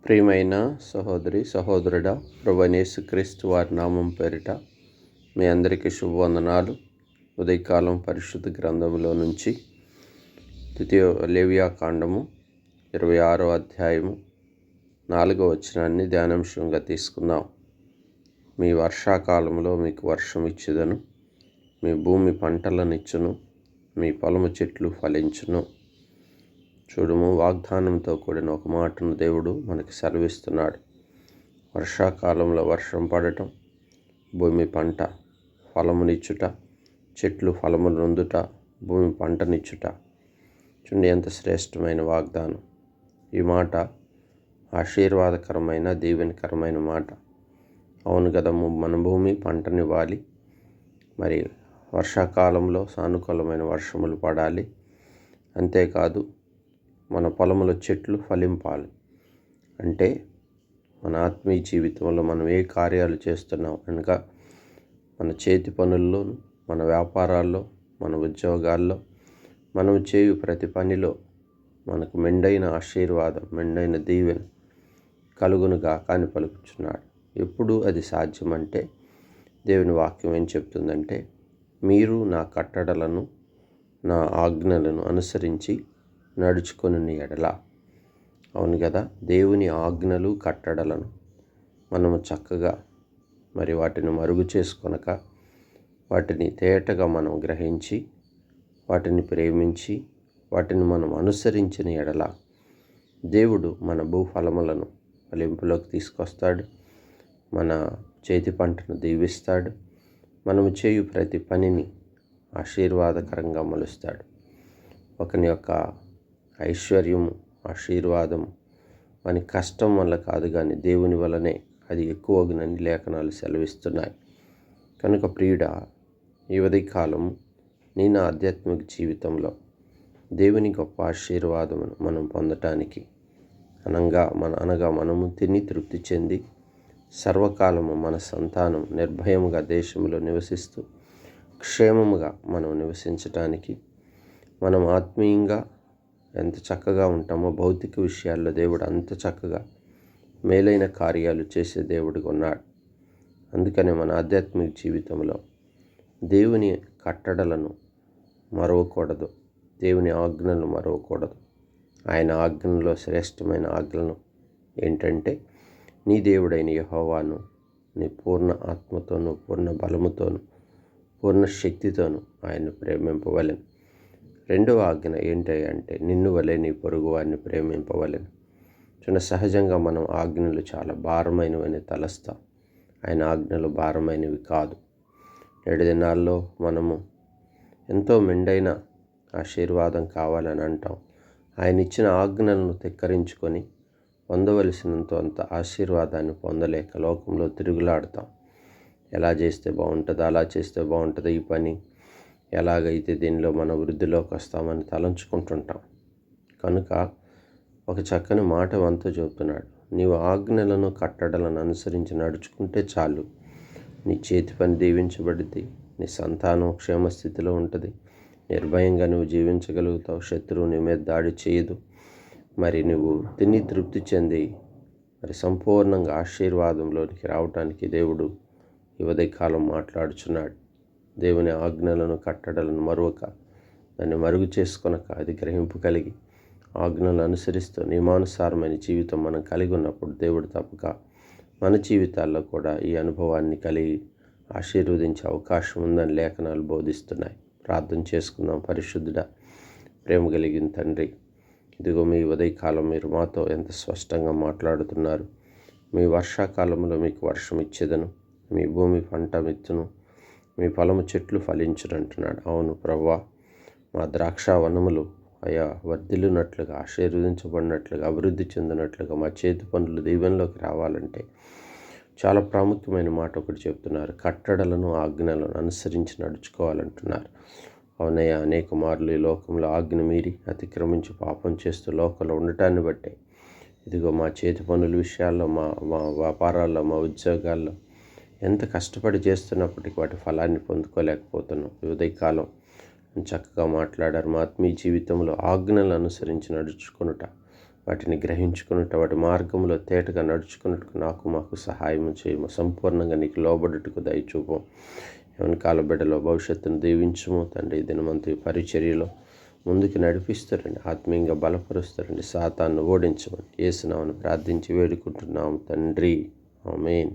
ప్రియమైన సహోదరి సహోదరుడా, ప్రభువైన యేసుక్రీస్తు వారి నామం పేరిట మీ అందరికీ శుభవందనాలు. ఉదయకాలం పరిశుద్ధ గ్రంథంలో నుంచి ద్వితీయ లేవియా కాండము 26వ అధ్యాయము 4వ వచనాన్ని ధ్యానాంశంగా తీసుకుందాం. మీ వర్షాకాలంలో మీకు వర్షం ఇచ్చేదను, మీ భూమి పంటలనిచ్చును, మీ పొలము చెట్లు ఫలించును. చూడుము, వాగ్దానంతో కూడిన ఒక మాటను దేవుడు మనకి సెలవిస్తున్నాడు. వర్షాకాలంలో వర్షం పడటం, భూమి పంట ఫలమునిచ్చుట, చెట్లు ఫలములు నొందుట, భూమి పంటనిచ్చుట. చూడండి, ఎంత శ్రేష్టమైన వాగ్దానం. ఈ మాట ఆశీర్వాదకరమైన దీవెనకరమైన మాట. అవును కదా, మన భూమి పంటనివ్వాలి, మరి వర్షాకాలంలో సానుకూలమైన వర్షములు పడాలి. అంతేకాదు మన పొలములో చెట్లు ఫలింపాలి. అంటే మన ఆత్మీయ జీవితంలో మనం ఏ కార్యాలు చేస్తున్నాం అనగా మన చేతి పనుల్లోనూ, మన వ్యాపారాల్లో, మన ఉద్యోగాల్లో, మనం చేయు ప్రతి పనిలో మనకు మెండైన ఆశీర్వాదం, మెండైన దీవెన కలుగునుగా అని పలుకుచున్నాడు. ఎప్పుడు అది సాధ్యమంటే దేవుని వాక్యం ఏం చెప్తుందంటే, మీరు నా కట్టడలను, నా ఆజ్ఞలను అనుసరించి నడుచుకొని ఎడల. అవును కదా, దేవుని ఆజ్ఞలు కట్టడలను మనము చక్కగా మరి వాటిని మరుగు చేసుకొనక, వాటిని తేటగా మనం గ్రహించి, వాటిని ప్రేమించి, వాటిని మనం అనుసరించిన ఎడల దేవుడు మన భూఫలములను ఫలింపులోకి తీసుకొస్తాడు, మన చేతి పంటను దీవిస్తాడు, మనము చేయు ప్రతి పనిని ఆశీర్వాదకరంగా మలుస్తాడు. ఒకని యొక్క ఐశ్వర్యము, ఆశీర్వాదము మన కష్టం వల్ల కాదు, కానీ దేవుని వల్లనే అది ఎక్కువగునని లేఖనాలు సెలవిస్తున్నాయి. కనుక ప్రియుడా, ఈ ఉదయకాలం నా ఆధ్యాత్మిక జీవితంలో దేవుని గొప్ప ఆశీర్వాదమును మనం పొందటానికి అనగా మనము తిని తృప్తి చెంది సర్వకాలము మన సంతానం నిర్భయముగా దేశంలో నివసిస్తూ క్షేమముగా మనం నివసించటానికి, మనం ఆత్మీయంగా ఎంత చక్కగా ఉంటామో భౌతిక విషయాల్లో దేవుడు అంత చక్కగా మేలైన కార్యాలు చేసే దేవుడిగా ఉన్నాడు. అందుకనే మన ఆధ్యాత్మిక జీవితంలో దేవుని కట్టడలను మరవకూడదు, దేవుని ఆజ్ఞలను మరవకూడదు. ఆయన ఆజ్ఞలో శ్రేష్టమైన ఆజ్ఞలను ఏంటంటే, నీ దేవుడైన యెహోవాను నీ పూర్ణ ఆత్మతోనూ, పూర్ణ బలముతోనూ, పూర్ణ శక్తితోనూ ఆయన్ను ప్రేమింపవలెను. రెండవ ఆజ్ఞ ఏంటంటే, నిన్ను వలె నీ పొరుగు వారిని ప్రేమింపవలెను. సహజంగా మనం ఆజ్ఞలు చాలా భారమైనవని తలస్తాం. ఆయన ఆజ్ఞలు భారమైనవి కాదు. నేటి దినాల్లో మనము ఎంతో మెండైన ఆశీర్వాదం కావాలని అంటాం. ఆయన ఇచ్చిన ఆజ్ఞలను ధిక్కరించుకొని పొందవలసినంత అంత ఆశీర్వాదాన్ని పొందలేక లోకంలో తిరుగులాడుతాం. ఎలా చేస్తే బాగుంటుందో, అలా చేస్తే బాగుంటుందో, ఈ పని ఎలాగైతే దీనిలో మన వృద్ధిలోకి వస్తామని తలంచుకుంటుంటాం. కనుక ఒక చక్కని మాట వంతు చెబుతున్నాడు. నీవు ఆజ్ఞలను కట్టడలను అనుసరించి నడుచుకుంటే చాలు, నీ చేతి పని దీవించబడింది, నీ సంతానం క్షేమస్థితిలో ఉంటుంది, నిర్భయంగా నువ్వు జీవించగలుగుతావు, శత్రువు నీ మీద దాడి చేయదు, మరి నువ్వు తిని తృప్తి చెంది మరి సంపూర్ణంగా ఆశీర్వాదంలోనికి రావటానికి దేవుడు ఈ ఉదయకాలం మాట్లాడుచున్నాడు. దేవుని ఆజ్ఞలను కట్టడలను మరొక దాన్ని మరుగు చేసుకొనక, అది గ్రహింపు కలిగి ఆజ్ఞలను అనుసరిస్తూ నియమానుసారమైన జీవితం మనం కలిగి ఉన్నప్పుడు దేవుడు తప్పక మన జీవితాల్లో కూడా ఈ అనుభవాన్ని కలిగి ఆశీర్వదించే అవకాశం ఉందని లేఖనాలు బోధిస్తున్నాయి. ప్రార్థన చేసుకుందాం. పరిశుద్ధుడా, ప్రేమ కలిగిన తండ్రి, ఇదిగో మీ ఉదయకాలం మీరు మాతో ఎంత స్పష్టంగా మాట్లాడుతున్నారు. మీ వర్షాకాలంలో మీకు వర్షం ఇచ్చేదను, మీ భూమి పంట విత్తును, మీ పొలము చెట్లు ఫలించునంటున్నాడు. అవును ప్రభువా, మా ద్రాక్ష వనములు అయా వర్ధిల్లునట్లుగా, ఆశీర్వదించబడినట్లుగా, అభివృద్ధి చెందినట్లుగా మా చేతి పనులు దీవెనలోకి రావాలంటే చాలా ప్రాముఖ్యమైన మాట ఒకటి చెప్తున్నారు. కట్టడలను ఆజ్ఞలను అనుసరించి నడుచుకోవాలంటున్నారు. అవునయ్యా, అనేక మార్లు ఈ లోకంలో ఆజ్ఞ మీరి అతిక్రమించి పాపం చేస్తూ లోకంలో ఉండటాన్ని బట్టే ఇదిగో మా చేతి పనుల విషయాల్లో, మా వ్యాపారాల్లో, మా ఉద్యోగాల్లో ఎంత కష్టపడి చేస్తున్నప్పటికీ వాటి ఫలాన్ని పొందుకోలేకపోతున్నాం. ఉదయకాలం చక్కగా మాట్లాడారు. మా ఆత్మీయ జీవితంలో ఆజ్ఞలను అనుసరించి నడుచుకొనుట వాటిని గ్రహించుకున్నట్టు వాటి మార్గంలో తేటగా నడుచుకున్నట్టుకు మాకు సహాయం చేయము. సంపూర్ణంగా నీకు లోబడుటకు దయచూపం. ఎవరి కాల బిడ్డలో భవిష్యత్తును దీవించము తండ్రి. దినమంతి పరిచర్యలో ముందుకు నడిపిస్తారండి, ఆత్మీయంగా బలపరుస్తారండి. సాతాన్ని ఓడించమని యేసు నామమున ప్రార్థించి వేడుకుంటున్నాము తండ్రి. ఆమేన్.